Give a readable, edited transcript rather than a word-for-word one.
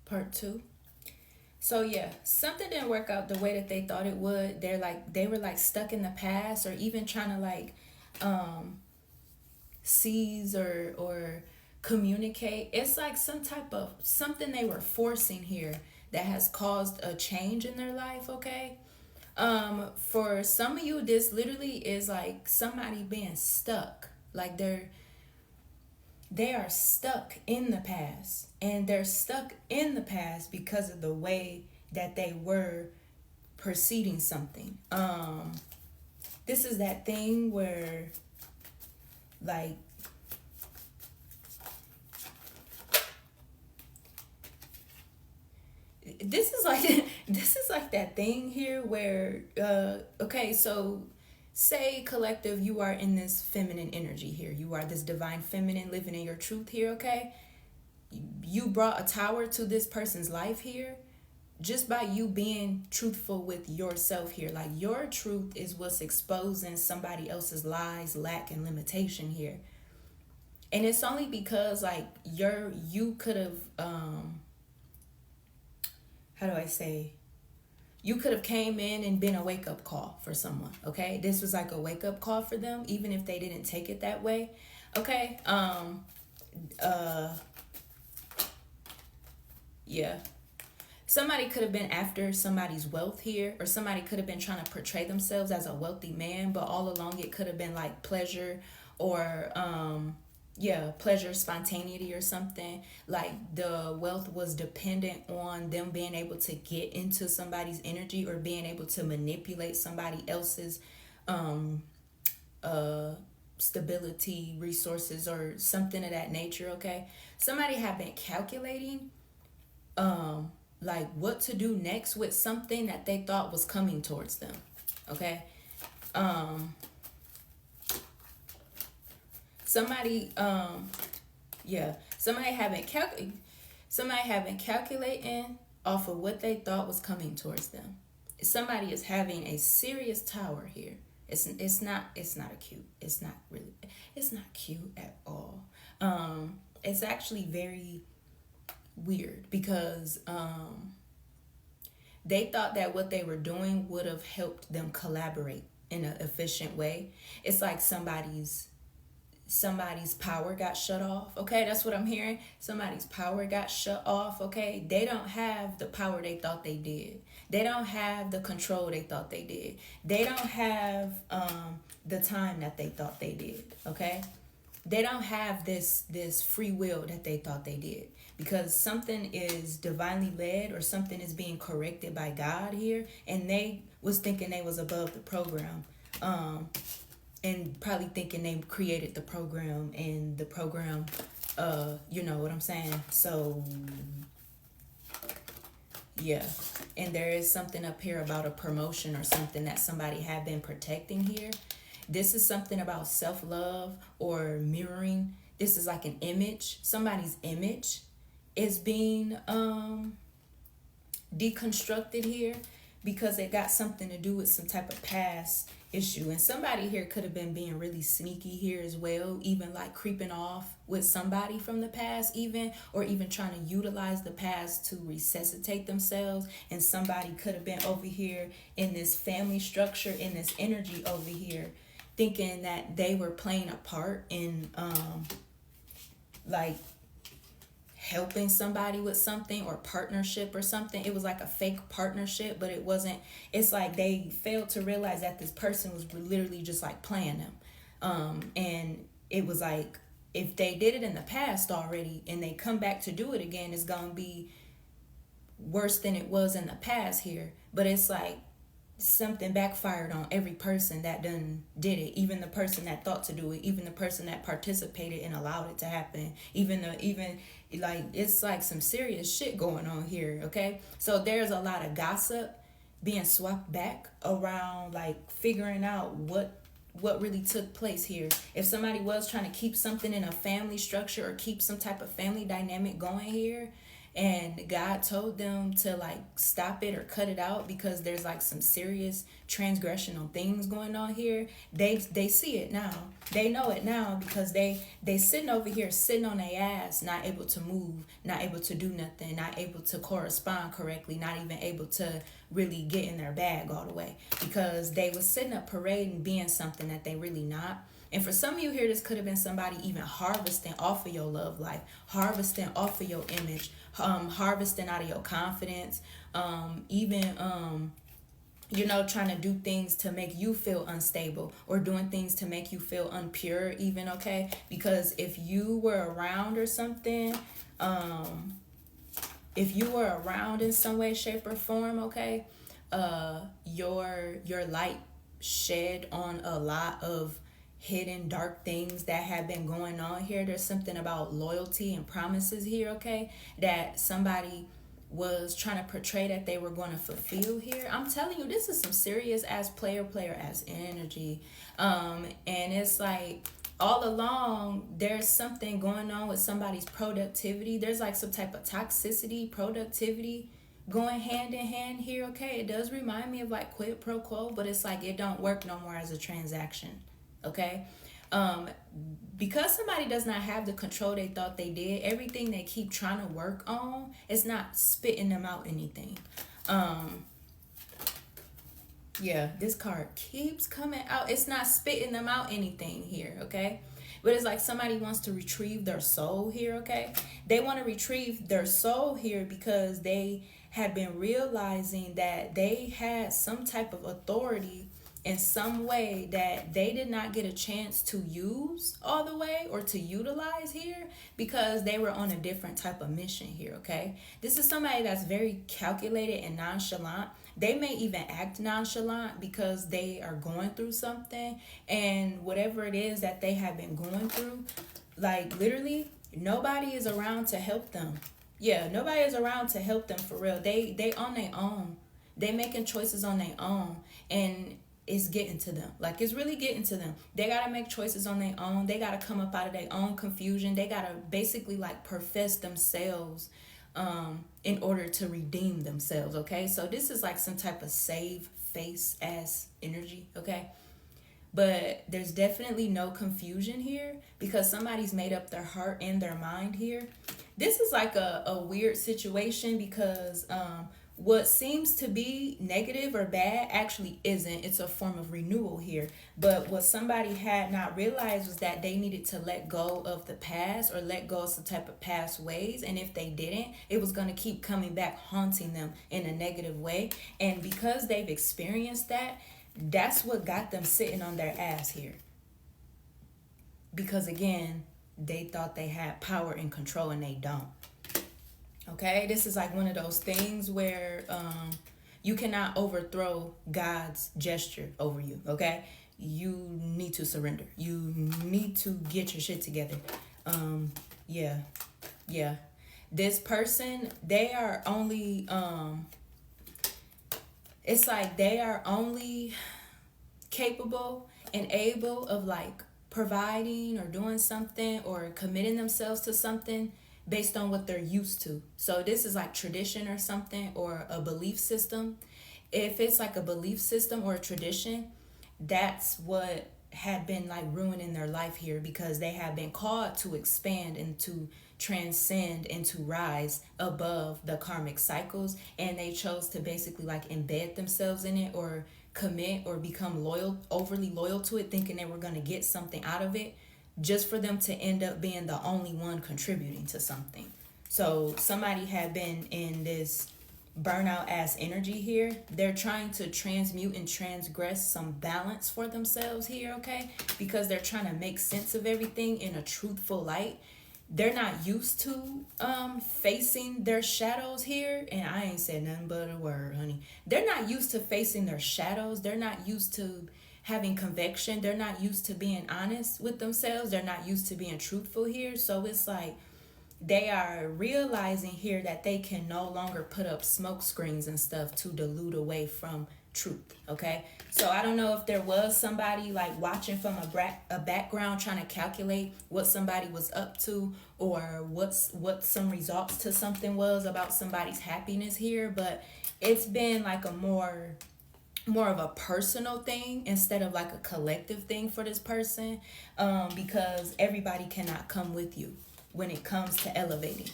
Part two. So yeah, something didn't work out the way that they thought it would. They were like stuck in the past, or even trying to like um seize or communicate. It's like some type of something they were forcing here that has caused a change in their life, okay? For some of you, this literally is like somebody being stuck. Like they are stuck in the past, and they're stuck in the past because of the way that they were proceeding something. This is that thing where like this is like this is like that thing here where okay, so say collective, you are in this feminine energy here, you are this divine feminine living in your truth here, okay? You brought a tower to this person's life here just by you being truthful with yourself here. Like your truth is what's exposing somebody else's lies, lack, and limitation here. And it's only because like you could have how do I say, you could have came in and been a wake up call for someone, okay? This was like a wake up call for them, even if they didn't take it that way, okay? Uh yeah. Somebody could have been after somebody's wealth here, or somebody could have been trying to portray themselves as a wealthy man, but all along it could have been like pleasure, or yeah, pleasure, spontaneity, or something. Like the wealth was dependent on them being able to get into somebody's energy, or being able to manipulate somebody else's um uh stability, resources, or something of that nature, okay? Somebody have been calculating like what to do next with something that they thought was coming towards them, okay? um somebody yeah, somebody have been calculating off of what they thought was coming towards them. Somebody is having a serious tower here. It's not a cute, it's not really, it's not cute at all. It's actually very weird because they thought that what they were doing would have helped them collaborate in an efficient way. It's like somebody's power got shut off, okay? That's what I'm hearing. Somebody's power got shut off, okay? They don't have the power they thought they did. They don't have the control they thought they did. They don't have the time that they thought they did, okay? They don't have this free will that they thought they did, because something is divinely led, or something is being corrected by God here, and they was thinking they was above the program, and probably thinking they created the program, and the program, you know what I'm saying? So yeah, and there is something up here about a promotion or something that somebody had been protecting here. This is something about self-love or mirroring. This is like an image. Somebody's image is being deconstructed here, because it got something to do with some type of past issue. And somebody here could have been being really sneaky here as well, even like creeping off with somebody from the past, even, or even trying to utilize the past to resuscitate themselves. And somebody could have been over here in this family structure, in this energy over here, thinking that they were playing a part in like helping somebody with something, or partnership or something. It was like a fake partnership, but it wasn't. It's like they failed to realize that this person was literally just like playing them. And it was like, if they did it in the past already and they come back to do it again, it's gonna be worse than it was in the past here. But it's like something backfired on every person that done did it, even the person that thought to do it, even the person that participated and allowed it to happen, even like, it's like some serious shit going on here, okay? So there's a lot of gossip being swapped back around, like figuring out what really took place here. If somebody was trying to keep something in a family structure, or keep some type of family dynamic going here, and God told them to like stop it or cut it out because there's like some serious transgressional things going on here. They see it now. They know it now because they sitting over here sitting on their ass, not able to move, not able to do nothing, not able to correspond correctly, not even able to really get in their bag all the way because they was sitting up parading being something that they really not. And for some of you here, this could have been somebody even harvesting off of your love life, harvesting off of your image, harvesting out of your confidence, even trying to do things to make you feel unstable or doing things to make you feel unpure even, okay? Because if you were around or something, if you were around in some way, shape, or form, okay, your light shed on a lot of hidden dark things that have been going on here. There's something about loyalty and promises here, okay, that somebody was trying to portray that they were going to fulfill here. I'm telling you, this is some serious ass player ass energy. And it's like all along there's something going on with somebody's productivity. There's like some type of toxicity, productivity going hand in hand here, okay? It does remind me of like quid pro quo, but it's like it don't work no more as a transaction, okay? Because somebody does not have the control they thought they did, everything they keep trying to work on, it's not spitting them out anything. Yeah, this card keeps coming out. It's not spitting them out anything here, okay? But it's like somebody wants to retrieve their soul here, okay? They want to retrieve their soul here because they had been realizing that they had some type of authority in some way that they did not get a chance to use all the way or to utilize here because they were on a different type of mission here, okay? This is somebody that's very calculated and nonchalant. They may even act nonchalant because they are going through something, and whatever it is that they have been going through, like literally nobody is around to help them. Yeah, nobody is around to help them for real. They on their own. They making choices on their own, and it's getting to them. Like, it's really getting to them. They got to make choices on their own. They got to come up out of their own confusion. They got to basically, like, profess themselves in order to redeem themselves, okay? So this is, like, some type of save face-ass energy, okay? But there's definitely no confusion here because somebody's made up their heart and their mind here. This is, like, a weird situation because what seems to be negative or bad actually isn't. It's a form of renewal here. But what somebody had not realized was that they needed to let go of the past or let go of some type of past ways. And if they didn't, it was going to keep coming back, haunting them in a negative way. And because they've experienced that, that's what got them sitting on their ass here. Because again, they thought they had power and control and they don't. Okay, this is like one of those things where you cannot overthrow God's gesture over you, okay? You need to surrender. You need to get your shit together. Yeah. This person, they are only, it's like they are only capable and able of like providing or doing something or committing themselves to something based on what they're used to. So this is like tradition or something or a belief system. If it's like a belief system or a tradition, that's what had been like ruining their life here because they have been called to expand and to transcend and to rise above the karmic cycles, and they chose to basically like embed themselves in it or commit or become loyal, overly loyal to it, thinking they were going to get something out of it, just for them to end up being the only one contributing to something. So somebody had been in this burnout ass energy here. They're trying to transmute and transgress some balance for themselves here, okay? Because they're trying to make sense of everything in a truthful light. They're not used to facing their shadows here. And I ain't said nothing but a word, honey. They're not used to facing their shadows. They're not used to having conviction. They're not used to being honest with themselves. They're not used to being truthful here. So it's like they are realizing here that they can no longer put up smoke screens and stuff to dilute away from truth. Okay, so I don't know if there was somebody like watching from a background trying to calculate what somebody was up to, or what some results to something was about somebody's happiness here, but it's been like a more of a personal thing instead of like a collective thing for this person, because everybody cannot come with you when it comes to elevating.